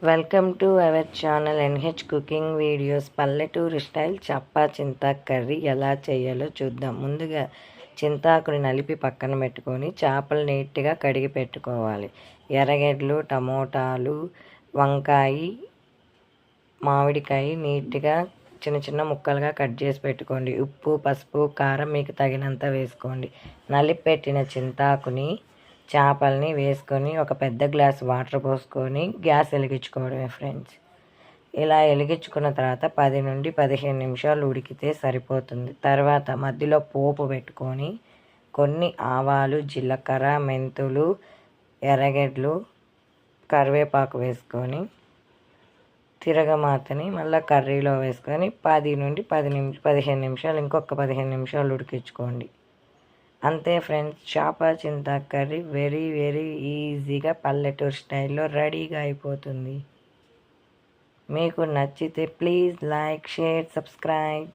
Welcome to our channel NH cooking videos. పల్లెటూరు style చప్పా చింతాకు curry ఎలా చేయాలో చూద్దాం. ముందుగా చింతాకుని నలిపి పక్కన పెట్టుకొని చేపలు నీట్గా కడిగి పెట్టుకోవాలి. ఎర్రగడ్డలు, టమోటాలు, వంకాయ, మామిడికాయ నీట్గా చిన్న చిన్న ముక్కలుగా కట్ చేసి పెట్టుకోండి. ఉప్పు, పసుపు, కారం మీకు తగినంత వేసుకోండి. నలిపి పెట్టిన చింతాకుని, చేపల్ని వేసుకొని ఒక పెద్ద గ్లాస్ వాటర్ పోసుకొని గ్యాస్ వెలిగించుకోవడమే ఫ్రెండ్స్. ఇలా వెలిగించుకున్న తర్వాత 10 నుండి 15 నిమిషాలు ఉడికితే సరిపోతుంది. తర్వాత మధ్యలో పోపు పెట్టుకొని కొన్ని ఆవాలు, జీలకర్ర, మెంతులు, ఎర్రగడ్డలు, కరివేపాకు వేసుకొని తిరగమాతని మళ్ళీ కర్రీలో వేసుకొని 15 నిమిషాలు ఇంకొక 15 నిమిషాలు ఉడికించుకోండి. అంతే ఫ్రెండ్స్, చేప చింతాకు కర్రీ వెరీ వెరీ ఈజీగా పల్లెటూరు స్టైల్లో రెడీగా అయిపోతుంది. మీకు నచ్చితే ప్లీజ్ లైక్, షేర్, సబ్స్క్రైబ్.